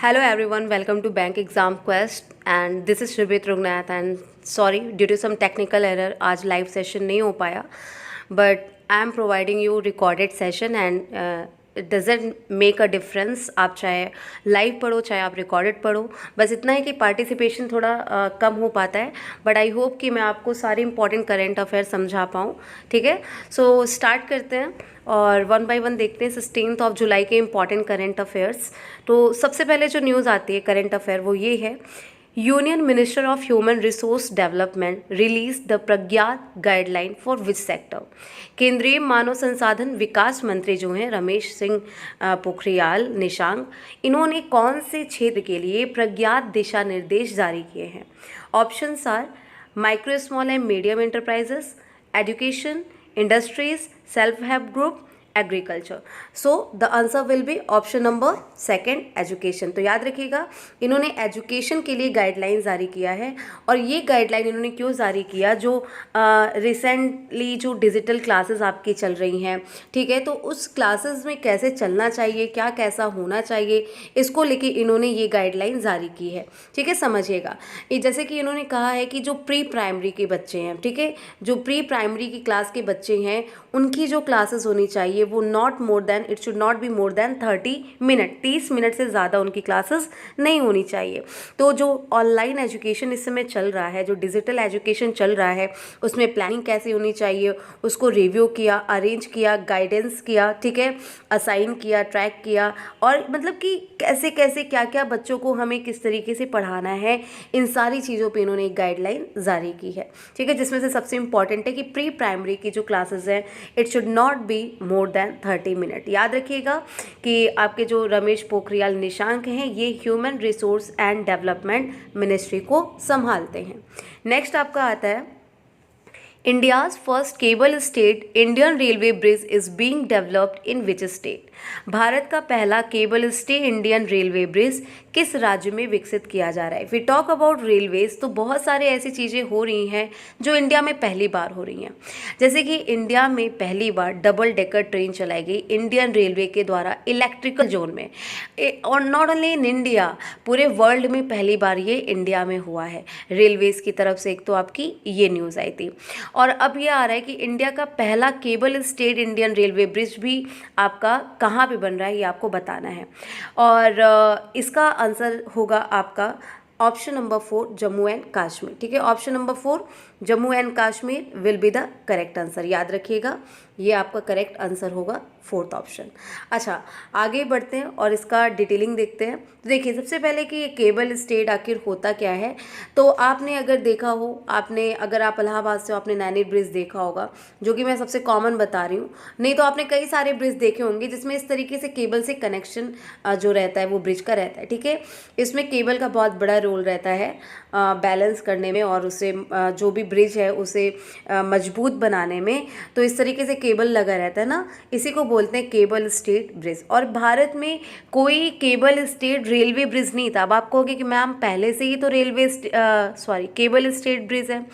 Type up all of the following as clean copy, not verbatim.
Hello everyone, welcome to Bank Exam Quest and this is Shubhit Rugnath and sorry due to some technical error आज live session नहीं हो पाया but I am providing you recorded session and it doesn't make a difference आप चाहे live पढ़ो चाहे आप recorded पढ़ो बस इतना है कि participation थोड़ा कम हो पाता है but I hope कि मैं आपको सारे important current affairs समझा पाऊँ. ठीक है, so start करते हैं और वन बाय वन देखते हैं 16 जुलाई के इम्पॉर्टेंट करंट अफेयर्स. तो सबसे पहले जो न्यूज़ आती है करंट अफेयर वो ये है, union minister of human resource development release the Pragyata guideline for which sector. केंद्रीय मानव संसाधन विकास मंत्री जो हैं रमेश सिंह पोखरियाल निशांक, इन्होंने कौन से क्षेत्र के लिए प्रज्ञात दिशा निर्देश जारी किए हैं. Options are micro small and medium enterprises, education, industries, self help group, agriculture. So the answer will be option number second, education. तो याद रखिएगा इन्होंने एजुकेशन के लिए गाइडलाइन जारी किया है और ये गाइडलाइन इन्होंने क्यों जारी किया, जो रिसेंटली जो डिजिटल क्लासेस आपकी चल रही हैं, ठीक है, तो उस क्लासेस में कैसे चलना चाहिए, क्या कैसा होना चाहिए, इसको लेके इन्होंने ये गाइडलाइन जारी की है. ठीक है, समझिएगा. ये जैसे कि इन्होंने कहा है कि जो प्री प्राइमरी के बच्चे हैं, ठीक है, जो प्री प्राइमरी की क्लास के बच्चे हैं उनकी जो क्लासेस होनी चाहिए वो it should not be more than 30 minute, 30 minute से ज़्यादा उनकी क्लासेस नहीं होनी चाहिए. तो जो ऑनलाइन एजुकेशन इस समय चल रहा है, जो डिजिटल एजुकेशन चल रहा है, उसमें प्लानिंग कैसे होनी चाहिए उसको रिव्यू किया, अरेंज किया, गाइडेंस किया, ठीक है, असाइन किया, ट्रैक किया और मतलब कि कैसे कैसे क्या क्या बच्चों को हमें किस तरीके से पढ़ाना है, इन सारी चीज़ों पर इन्होंने एक गाइडलाइन जारी की है. ठीक है, जिसमें से सबसे इंपॉर्टेंट है कि प्री प्राइमरी की जो क्लासेस हैं it should not be more than 30 minute. याद रखिएगा कि आपके जो रमेश पोखरियाल निशांक हैं ये human resource and development ministry को संभालते हैं. नेक्स्ट आपका आता है, India's first cable stayed Indian railway bridge is being developed in which state. Bharat का पहला cable stay Indian railway bridge किस राज्य में विकसित किया जा रहा है. वी टॉक अबाउट रेलवेज तो बहुत सारे ऐसी चीज़ें हो रही हैं जो इंडिया में पहली बार हो रही हैं. जैसे कि इंडिया में पहली बार डबल डेकर ट्रेन चलाई गई इंडियन रेलवे के द्वारा इलेक्ट्रिकल जोन में, और नॉट ओनली इन इंडिया, पूरे वर्ल्ड में पहली बार ये इंडिया में हुआ है रेलवेज़ की तरफ से. एक तो आपकी ये न्यूज़ आई थी और अब ये आ रहा है कि इंडिया का पहला cable stayed Indian railway bridge भी आपका कहाँ पे बन रहा है ये आपको बताना है. और इसका आंसर होगा आपका option number 4 Jammu and Kashmir. ठीक है, option number 4 Jammu and Kashmir will be the correct answer. याद रखिएगा ये आपका करेक्ट आंसर होगा फोर्थ ऑप्शन. अच्छा, आगे बढ़ते हैं और इसका डिटेलिंग देखते हैं. तो देखिए सबसे पहले कि ये केबल स्टेट आखिर होता क्या है. तो आपने अगर देखा हो, अगर आप इलाहाबाद से हो आपने नैनी ब्रिज देखा होगा, जो कि मैं सबसे कॉमन बता रही हूँ. नहीं तो आपने कई सारे ब्रिज देखे होंगे जिसमें इस तरीके से केबल से कनेक्शन जो रहता है वो ब्रिज का रहता है. ठीक है, इसमें केबल का बहुत बड़ा रोल रहता है बैलेंस करने में और उसे जो भी ब्रिज है उसे मजबूत बनाने में. तो इस तरीके से केबल लगा रहता है ना, इसी को बोलते हैं केबल स्टेट ब्रिज. और भारत में कोई केबल स्टेट रेलवे ब्रिज नहीं था. अब आप कहोगे कि मैम पहले से ही तो केबल स्टेट ब्रिज है.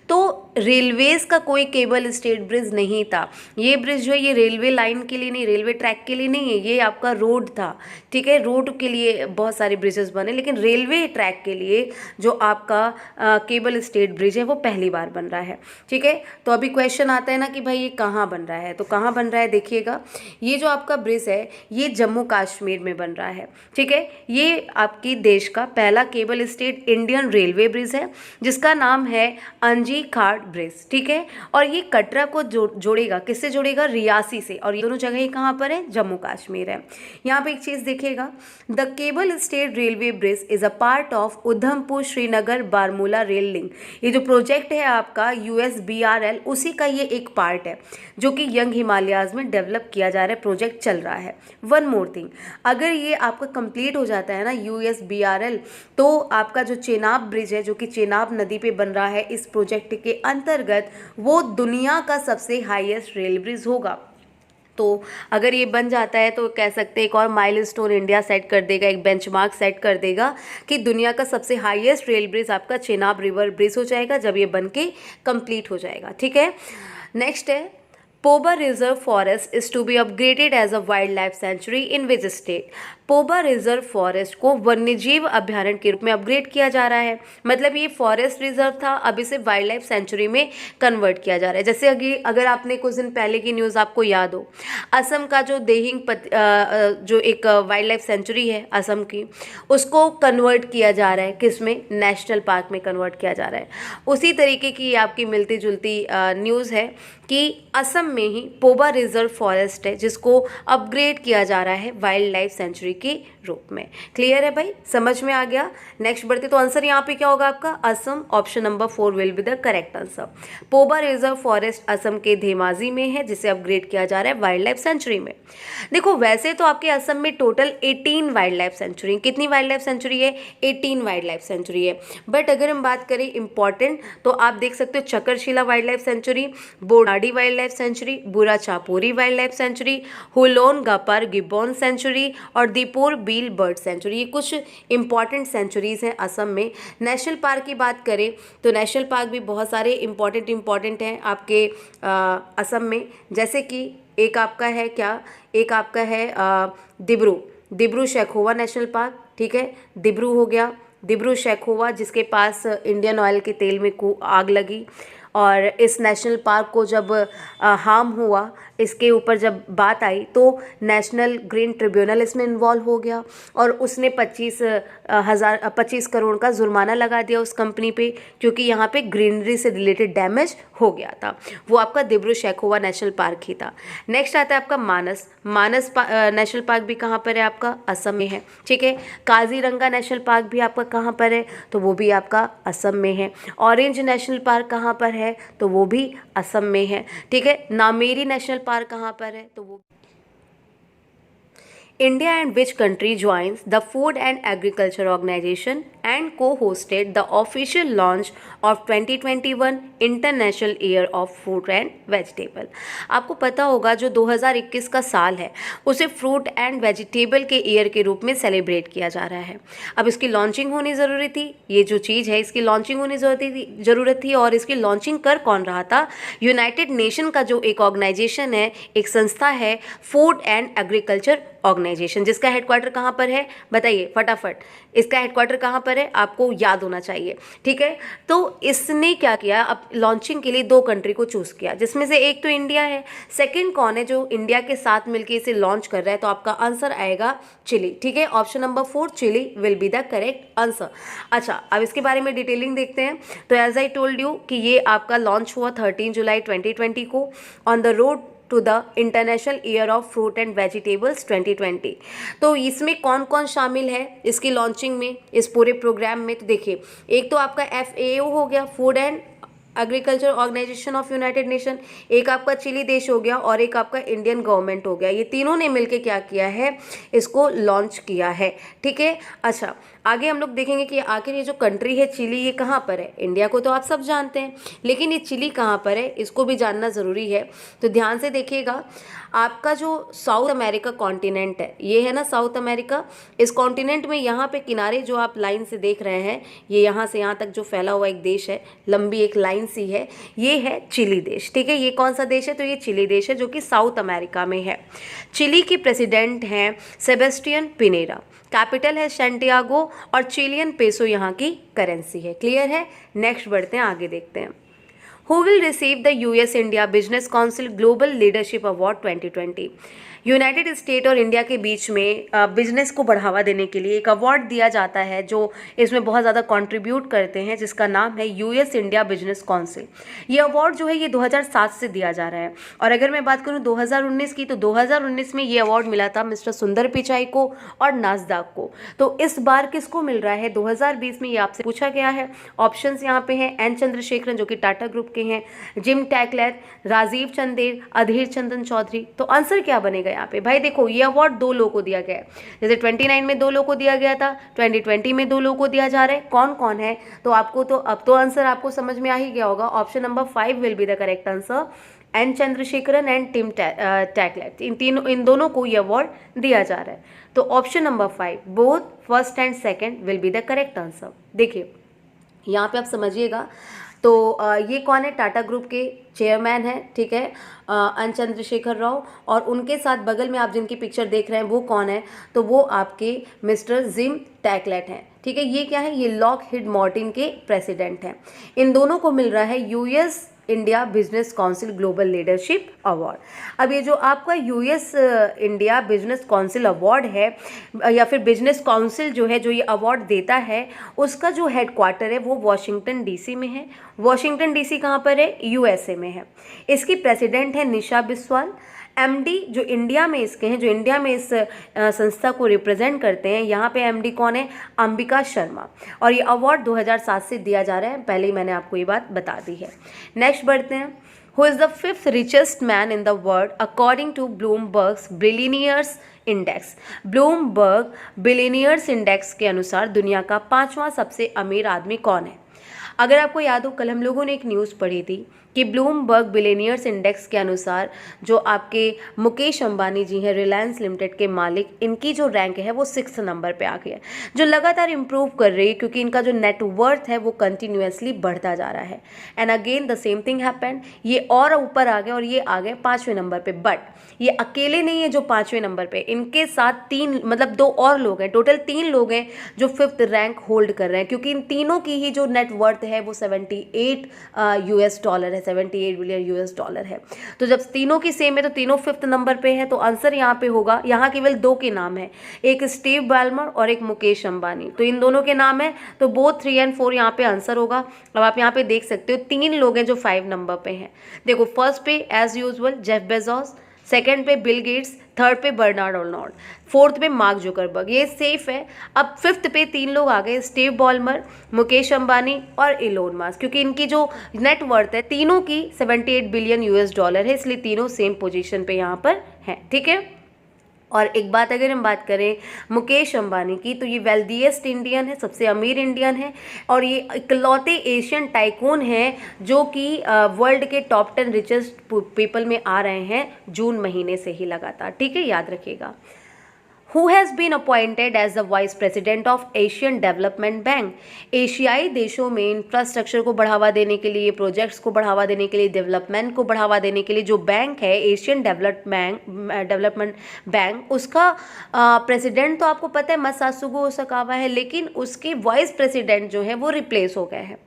तो रेलवेज का कोई केबल स्टेट ब्रिज नहीं था. ये ब्रिज जो है ये रेलवे लाइन के लिए नहीं, रेलवे ट्रैक के लिए नहीं है, ये आपका रोड था. ठीक है, रोड के लिए बहुत सारे ब्रिजेस बने, लेकिन रेलवे ट्रैक के लिए जो आपका केबल स्टेट ब्रिज है वो पहली बार बन रहा है. ठीक है, तो अभी क्वेश्चन आता है ना कि भाई ये कहाँ बन रहा है, तो कहाँ बन रहा है देखिएगा. ये जो आपका ब्रिज है ये जम्मू कश्मीर में बन रहा है. ठीक है, ये आपकी देश का पहला cable stayed Indian railway bridge है जिसका नाम है अंजी घाट ब्रिज. ठीक है, और ये कटरा को जोड़ेगा, किससे जोड़ेगा, रियासी से. और ये दोनों जगह कहाँ पर है, जम्मू कश्मीर है. यहाँ पे एक चीज़ देखिएगा, the cable stayed railway bridge is a part of Udhampur Srinagar Baramulla rail link. ये जो प्रोजेक्ट है आपका USBRL उसी का ये एक पार्ट है जो कि यंग हिमालयाज में डेवलप किया जा रहा है, प्रोजेक्ट चल रहा है. वन मोर थिंग, अगर ये आपका कंप्लीट हो जाता है ना USBRL, तो आपका जो चेनाब ब्रिज है जो कि चेनाब नदी पे बन रहा है इस प्रोजेक्ट के अंतर्गत, वो दुनिया का सबसे हाईएस्ट रेल ब्रिज होगा. तो अगर ये बन जाता है तो कह सकते हैं एक और माइलस्टोन इंडिया सेट कर देगा, एक बेंचमार्क सेट कर देगा कि दुनिया का सबसे हाईएस्ट रेल ब्रिज आपका चेनाब रिवर ब्रिज हो जाएगा जब ये बन के कंप्लीट हो जाएगा. ठीक है, नेक्स्ट है Pobar Reserve Forest is to be upgraded as a wildlife sanctuary in which state? पोबा reserve forest को वन्यजीव अभ्यारण्य के रूप में अपग्रेड किया जा रहा है। मतलब ये फॉरेस्ट रिजर्व था, अब इसे वाइल्ड लाइफ सेंचुरी में कन्वर्ट किया जा रहा है। जैसे अगर आपने कुछ दिन पहले की न्यूज़ आपको याद हो, असम का जो जो एक वाइल्ड लाइफ सेंचुरी है असम की, उसको कन्वर्ट किया जा रहा है किसमें, नेशनल पार्क में कन्वर्ट किया जा रहा है। उसी तरीके की आपकी मिलती जुलती न्यूज़ है कि असम में ही पोबा रिजर्व फॉरेस्ट है जिसको अपग्रेड किया जा रहा है वाइल्ड लाइफ सेंचुरी के रूप में। क्लियर है भाई, समझ में आ गया। नेक्स्ट बढ़ते, तो आंसर यहाँ पे क्या होगा आपका, Assam. Option number 4 will be the correct answer. पोबा reserve forest Assam के धेमाजी में है जिसे अपग्रेड किया जा रहा है वाइल्ड लाइफ सेंचुरी में। देखो वैसे तो आपके असम में टोटल 18 वाइल्ड लाइफ सेंचुरी, कितनी वाइल्ड लाइफ सेंचुरी है, 18 वाइल्ड लाइफ सेंचुरी है। बट अगर हम बात करें इंपॉर्टेंट, तो आप देख सकते हो Chakrashila wild life sanctuary, Bornadi wild life sanctuary, Burha Chapori wild life sanctuary, Hoollongapar gibbon sanctuary और दीपोर बील बर्ड सेंचुरी। ये कुछ इंपॉर्टेंट सेंचुरीज हैं असम में। नेशनल पार्क की बात करें तो नेशनल पार्क भी बहुत सारे इंपॉर्टेंट हैं आपके असम में। जैसे कि एक आपका है क्या, एक आपका है दिब्रू सैखोवा नेशनल पार्क, ठीक है, दिब्रू हो गया, दिब्रू सैखोवा जिसके पास इंडियन ऑयल के तेल में आग लगी और इस नेशनल पार्क को जब हार्म हुआ, इसके ऊपर जब बात आई तो नेशनल ग्रीन ट्रिब्यूनल इसमें इन्वॉल्व हो गया और उसने 25 करोड़ का जुर्माना लगा दिया उस कंपनी पे, क्योंकि यहाँ पे ग्रीनरी से रिलेटेड डैमेज हो गया था। वो आपका दिब्रू सैखोवा नेशनल पार्क ही था। नेक्स्ट आता है आपका मानस नेशनल पार्क भी कहाँ पर है आपका, असम में है, ठीक है। काजीरंगा नेशनल पार्क भी आपका कहाँ पर है, तो वो भी आपका असम में है। ऑरेंज नेशनल पार्क कहाँ पर है, तो वो भी असम में है, ठीक है। नामेरी नेशनल पार्क कहाँ पर है, तो वो India and which country joins the Food and Agriculture Organization and co-hosted the official launch of 2021 International Year of Fruit and Vegetable। आपको पता होगा जो 2021 का साल है उसे फ्रूट एंड वेजिटेबल के ईयर के रूप में सेलिब्रेट किया जा रहा है। अब इसकी लॉन्चिंग होनी ज़रूरी थी, ये जो चीज़ है इसकी लॉन्चिंग होनी ज़रूरत थी और इसकी लॉन्चिंग कर कौन रहा था, यूनाइटेड नेशन का जो एक ऑर्गेनाइजेशन है, एक संस्था है, फूड एंड एग्रीकल्चर ऑर्गेनाइजेशन, जिसका हेडक्वार्टर कहाँ पर है बताइए फटाफट, इसका हेडक्वार्टर कहाँ पर है आपको याद होना चाहिए, ठीक है। तो इसने क्या किया, अब लॉन्चिंग के लिए 2 कंट्री को चूज़ किया, जिसमें से एक तो इंडिया है, सेकंड कौन है जो इंडिया के साथ मिलकर इसे लॉन्च कर रहा है, तो आपका आंसर आएगा चिली, ठीक है। Option number 4 Chile will be the correct answer. अच्छा, अब इसके बारे में डिटेलिंग देखते हैं। तो एज आई टोल्ड यू कि ये आपका लॉन्च हुआ 13 जुलाई 2020 को on the road to the international year of fruit and vegetables 2020। तो इसमें कौन कौन शामिल है इसकी लॉन्चिंग में, इस पूरे प्रोग्राम में, तो देखिए एक तो आपका FAO हो गया, food and agriculture organisation of United Nation, एक आपका चिली देश हो गया और एक आपका इंडियन गवर्नमेंट हो गया। ये तीनों ने मिलकर क्या किया है, इसको लॉन्च किया है, ठीक है। अच्छा, आगे हम लोग देखेंगे कि आखिर ये जो कंट्री है चिली, ये कहाँ पर है। इंडिया को तो आप सब जानते हैं, लेकिन ये चिली कहाँ पर है इसको भी जानना ज़रूरी है। तो ध्यान से देखिएगा, आपका जो साउथ अमेरिका कॉन्टिनेंट है, ये है ना साउथ अमेरिका, इस कॉन्टिनेंट में यहाँ पे किनारे जो आप लाइन से देख रहे हैं, ये यहाँ से यहाँ तक जो फैला हुआ एक देश है, लंबी एक लाइन सी है, ये है चिली देश, ठीक है। ये कौन सा देश है, तो ये चिली देश है जो कि साउथ अमेरिका में है। चिली के प्रेसिडेंट हैं सेबेस्टियन पिनेरा, कैपिटल है सैंटियागो और चिलियन पेसो यहाँ की करेंसी है। क्लियर है, नेक्स्ट बढ़ते हैं, आगे देखते हैं। Who will receive the US India Business Council Global Leadership Award 2020? United state और इंडिया के बीच में बिजनेस को बढ़ावा देने के लिए एक अवार्ड दिया जाता है जो इसमें बहुत ज़्यादा कंट्रीब्यूट करते हैं, जिसका नाम है US इंडिया बिजनेस काउंसिल। ये अवार्ड जो है ये 2007 से दिया जा रहा है और अगर मैं बात करूँ 2019 की, तो 2019 में ये अवार्ड मिला था मिस्टर सुंदर पिचाई को और नाजदाक को। तो इस बार किसको मिल रहा है 2020 में, ये आपसे पूछा गया है। ऑप्शंस यहाँ पे हैं, एन चंद्रशेखरन जो कि टाटा ग्रुप के हैं, जिम टैकलेट, राजीव चंदेल, अधीर चंदन चौधरी। तो आंसर क्या बनेगा यहाँ पे भाई, देखो ये अवार्ड 2 लोगों को दिया गया है, जैसे 29 में 2 लोगों को दिया गया था, 2020 में 2 लोगों को दिया जा रहा है। कौन कौन है, तो आपको तो अब तो आंसर आपको समझ में आ ही गया होगा। Option number 5 will be the correct answer, N Chandrasekaran and Tim Tackett, इन दोनों को ये अवार्ड दिया जा रहा है। तो option number 5 both first and second will be the correct answer. देखिए यहाँ पे आप समझिएगा, तो ये कौन है? टाटा ग्रुप के चेयरमैन है, ठीक है, एन चंद्रशेखर राव। और उनके साथ बगल में आप जिनकी पिक्चर देख रहे हैं वो कौन है? तो वो आपके मिस्टर जिम टैकलेट हैं, ठीक है। ये क्या है? ये लॉकहीड मार्टिन के प्रेसिडेंट हैं। इन दोनों को मिल रहा है US India business council global leadership award. अब ये जो आपका US India business council award है या फिर बिजनेस काउंसिल जो है जो ये अवार्ड देता है, उसका जो हेडक्वार्टर है वो वॉशिंगटन डीसी में है। वॉशिंगटन डीसी कहाँ पर है? यूएसए में है। इसकी प्रेसिडेंट है निशा बिस्वाल। एमडी जो इंडिया में इसके हैं, जो इंडिया में इस संस्था को रिप्रेजेंट करते हैं, यहाँ पे एमडी कौन है? अंबिका शर्मा। और ये अवार्ड 2007 से दिया जा रहा है, पहले ही मैंने आपको ये बात बता दी है। नेक्स्ट बढ़ते हैं। Who is the 5th richest man in the world according to Bloomberg's billionaires index. Bloomberg billionaires index के अनुसार दुनिया का 5वां सबसे अमीर आदमी कौन है? अगर आपको याद हो, कल हम लोगों ने एक न्यूज़ पढ़ी थी कि ब्लूमबर्ग बिलियनियर्स इंडेक्स के अनुसार जो आपके मुकेश अंबानी जी हैं, रिलायंस लिमिटेड के मालिक, इनकी जो रैंक है वो 6th नंबर पे आ गई है, जो लगातार इंप्रूव कर रही है क्योंकि इनका जो नेटवर्थ है वो कंटिन्यूसली बढ़ता जा रहा है। And again the same thing happened, ये और ऊपर आ गए और ये आ गए 5वें नंबर पे। बट ये अकेले नहीं है जो 5वें नंबर पे, इनके साथ 2 और लोग हैं, टोटल 3 लोग हैं जो 5th रैंक होल्ड कर रहे हैं, क्योंकि इन तीनों की ही जो नेटवर्थ है वो $78 है, 78 बिलियन यूएस डॉलर है। तो जब तीनों की सेम है तो तीनों 5th नंबर पे है, तो आंसर यहाँ पे होगा, यहाँ केवल 2 के नाम है, एक स्टीव बाल्मर और एक मुकेश अंबानी, तो इन दोनों के नाम है, तो बोथ 3 और 4 यहाँ पे आंसर होगा। अब आप यहाँ पे देख सकते हो 3 लोग हैं जो 5 नंबर पे हैं। देखो, फर्स्ट पे as usual Jeff Bezos, second पे बिल गेट्स, थर्ड पे बर्नार्ड अर्नोल्ड, फोर्थ पे मार्क जुकरबर्ग, ये सेफ है। अब 5th पे 3 लोग आ गए, स्टीव बॉलमर, मुकेश अंबानी और इलोन मस्क, क्योंकि इनकी जो नेटवर्थ है तीनों की 78 बिलियन यूएस डॉलर है, इसलिए तीनों सेम पोजीशन पे यहाँ पर हैं, ठीक है। और एक बात अगर हम बात करें मुकेश अंबानी की, तो ये वेल्दीएस्ट इंडियन है, सबसे अमीर इंडियन है, और ये इकलौते एशियन टाइकून हैं जो कि वर्ल्ड के टॉप 10 रिचेस्ट पीपल में आ रहे हैं जून महीने से ही लगातार, ठीक है, याद रखिएगा। Who has been appointed as the Vice President of Asian Development Bank? एशियाई देशों में इंफ्रास्ट्रक्चर को बढ़ावा देने के लिए, प्रोजेक्ट्स को बढ़ावा देने के लिए, डेवलपमेंट को बढ़ावा देने के लिए जो बैंक है एशियन डेवलपमेंट बैंक, उसका प्रेसिडेंट तो आपको पता है मसासुगो ओसाकावा है, लेकिन उसके वाइस प्रेसिडेंट जो है वो रिप्लेस हो गए हैं।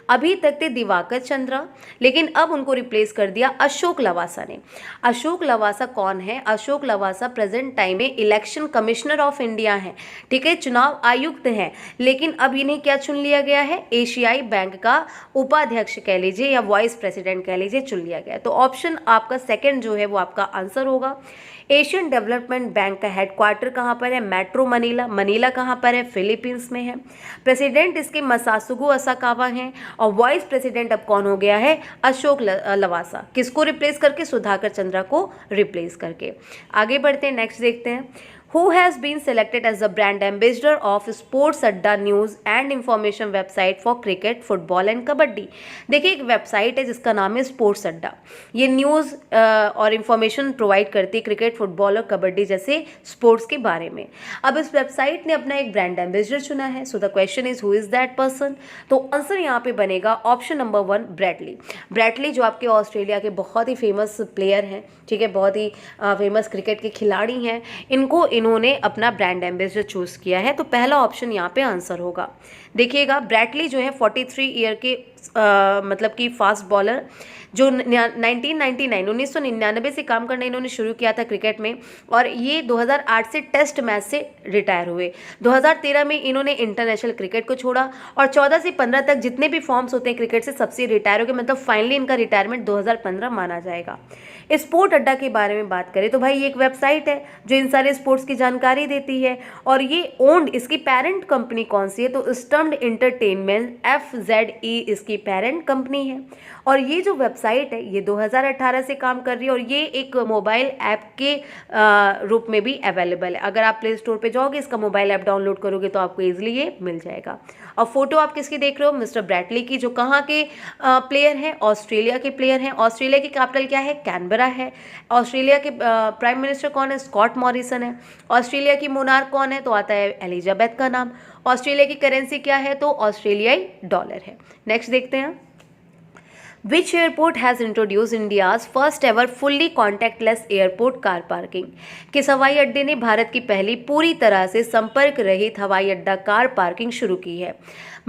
अभी तक थे दिवाकर चंद्रा, लेकिन अब उनको रिप्लेस कर दिया अशोक लवासा ने। अशोक लवासा कौन है? अशोक लवासा प्रेजेंट टाइम में इलेक्शन कमिश्नर ऑफ इंडिया हैं, ठीक है, चुनाव आयुक्त हैं, लेकिन अब इन्हें क्या चुन लिया गया है? एशियाई बैंक का उपाध्यक्ष कह लीजिए या वाइस प्रेसिडेंट कह लीजिए, चुन लिया गया है। तो ऑप्शन आपका सेकंड जो है वो आपका आंसर होगा। एशियन डेवलपमेंट बैंक का हेडक्वार्टर कहाँ पर है? Metro Manila. मनीला कहाँ पर है? फिलीपींस में है। प्रेसिडेंट इसके मसासुगो ओसाकावा हैं और वाइस प्रेसिडेंट अब कौन हो गया है? अशोक लवासा। किसको रिप्लेस करके? सुधाकर चंद्रा को रिप्लेस करके। आगे बढ़ते हैं, नेक्स्ट देखते हैं। Who has been selected as the brand ambassador of Sports Adda News and Information website for cricket, football and kabaddi? देखिए, एक वेबसाइट है जिसका नाम है स्पोर्ट्स अड्डा। ये न्यूज़ और इन्फॉर्मेशन प्रोवाइड करती है क्रिकेट, फुटबॉल और कबड्डी जैसे स्पोर्ट्स के बारे में। अब इस वेबसाइट ने अपना एक ब्रांड एम्बेसडर चुना है। So the question is who is that person? तो आंसर यहाँ पे बनेगा ऑप्शन नंबर 1 ब्रैडली। ब्रैडली जो आपके ऑस्ट्रेलिया के बहुत ही फेमस प्लेयर हैं, ठीक है, बहुत ही फेमस क्रिकेट के खिलाड़ी हैं, इन्होंने अपना ब्रांड एम्बेसडर चूज़ किया है। तो पहला ऑप्शन यहाँ पे आंसर होगा। देखिएगा, ब्रैडली जो है 43 ईयर के मतलब कि फास्ट बॉलर, जो 1999 से काम करना इन्होंने शुरू किया था क्रिकेट में, और ये 2008 से टेस्ट मैच से रिटायर हुए। 2013 में इन्होंने इंटरनेशनल क्रिकेट को छोड़ा और 14 से 15 तक जितने भी फॉर्म्स होते हैं क्रिकेट से सबसे रिटायर हो गए, मतलब फाइनली इनका रिटायरमेंट 2015 माना जाएगा। स्पोर्ट अड्डा के बारे में बात करें तो भाई ये एक वेबसाइट है जो इन सारे स्पोर्ट्स की जानकारी देती है, और ये ओन्ड, इसकी पेरेंट कंपनी कौन सी है? तो स्टम्ड एंटरटेनमेंट FZE इसकी पेरेंट कंपनी है। और ये जो वेबसाइट है ये 2018 से काम कर रही है और ये एक मोबाइल ऐप के रूप में भी अवेलेबल है। अगर आप प्ले स्टोर पे जाओगे, इसका मोबाइल ऐप डाउनलोड करोगे तो आपको ईजिली ये मिल जाएगा। और फोटो आप किसकी देख रहे हो? मिस्टर ब्रैडली की, जो कहाँ के प्लेयर हैं? ऑस्ट्रेलिया के प्लेयर हैं। ऑस्ट्रेलिया की कैपिटल क्या है? कैनबरा है। ऑस्ट्रेलिया के प्राइम मिनिस्टर कौन है? स्कॉट मॉरिसन है। ऑस्ट्रेलिया की मोनार्क कौन है? तो आता है एलिजाबेथ का नाम। ऑस्ट्रेलिया की करेंसी क्या है? तो ऑस्ट्रेलियाई डॉलर है। नेक्स्ट देखते हैं। Which airport has introduced India's first ever fully contactless airport car parking? किस हवाई अड्डे ने भारत की पहली पूरी तरह से संपर्क रहित हवाई अड्डा कार पार्किंग शुरू की है?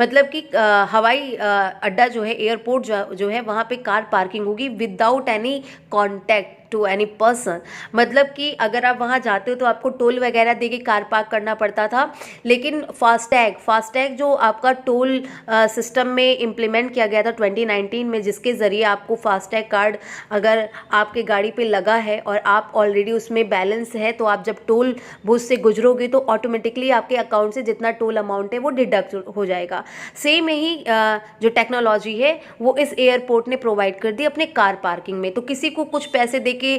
मतलब कि हवाई अड्डा जो है, एयरपोर्ट जो है, वहाँ पे कार पार्किंग होगी without any contact to any person. मतलब कि अगर आप वहाँ जाते हो तो आपको टोल वगैरह दे के कार पार्क करना पड़ता था, लेकिन फास्टैग जो आपका टोल सिस्टम में इम्प्लीमेंट किया गया था 2019 में, जिसके ज़रिए आपको फास्टैग कार्ड अगर आपके गाड़ी पे लगा है और आप ऑलरेडी उसमें बैलेंस है, तो आप जब टोल बूथ से गुजरोगे तो ऑटोमेटिकली आपके अकाउंट से जितना टोल अमाउंट है वो डिडक्ट हो जाएगा। सेम ही जो टेक्नोलॉजी है वो इस एयरपोर्ट ने प्रोवाइड कर दी अपने कार पार्किंग में। तो किसी को कुछ पैसे दे के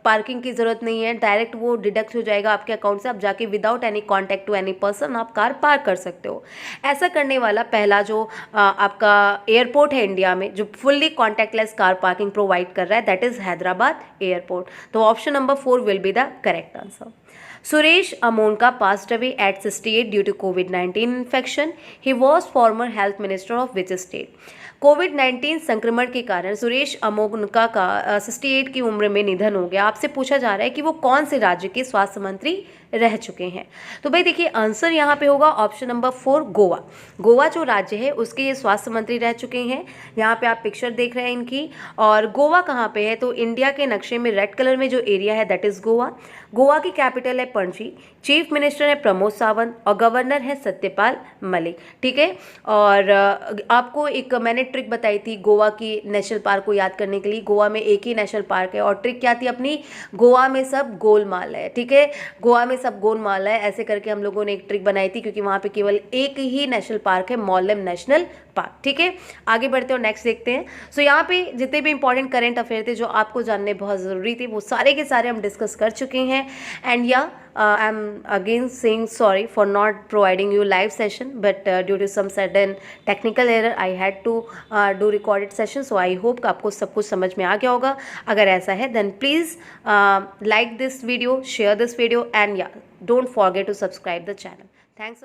पार्किंग की ज़रूरत नहीं है, डायरेक्ट वो डिडक्ट हो जाएगा आपके अकाउंट से। आप जाके without any contact to any person आप कार पार्क कर सकते हो। ऐसा करने वाला पहला जो आपका एयरपोर्ट है इंडिया में जो fully contactless car parking provide कर रहा है, दैट इज़ हैदराबाद एयरपोर्ट। तो option number 4 will be the correct answer. Suresh Amonka passed away at 68 due to COVID-19 infection. He was former health minister of which state? कोविड-19 संक्रमण के कारण सुरेश अमोनका का 68 की उम्र में निधन हो गया। आपसे पूछा जा रहा है कि वो कौन से राज्य के स्वास्थ्य मंत्री रह चुके हैं। तो भाई देखिए, आंसर यहाँ पे होगा ऑप्शन नंबर 4 गोवा। गोवा जो राज्य है उसके ये स्वास्थ्य मंत्री रह चुके हैं। यहाँ पे आप पिक्चर देख रहे हैं इनकी। और गोवा कहाँ पे है? तो इंडिया के नक्शे में रेड कलर में जो एरिया है दैट इज़ गोवा। गोवा की कैपिटल है पणजी। चीफ मिनिस्टर है प्रमोद सावंत और गवर्नर है सत्यपाल मलिक। ठीक है। और आपको एक मैंने ट्रिक बताई थी गोवा की नेशनल पार्क को याद करने के लिए। गोवा में एक ही नेशनल पार्क है और ट्रिक क्या थी अपनी? गोवा में सब गोलमाल है। ठीक है, गोवा में सब गोलमाल है, ऐसे करके हम लोगों ने एक ट्रिक बनाई थी, क्योंकि वहाँ पे केवल एक ही नेशनल पार्क है, मौलम नेशनल पार्क। ठीक है, आगे बढ़ते हैं और नेक्स्ट देखते हैं। सो यहाँ पे जितने भी इंपॉर्टेंट करंट अफेयर थे जो आपको जानने बहुत ज़रूरी थे वो सारे के सारे हम डिस्कस कर चुके हैं। एंड या I am again saying sorry for not providing you live session, but due to some sudden technical error I had to do recorded session. So I hope आपको सब कुछ समझ में आ गया होगा। अगर ऐसा है then please like this video, share this video, and या don't forget to subscribe the channel. Thanks.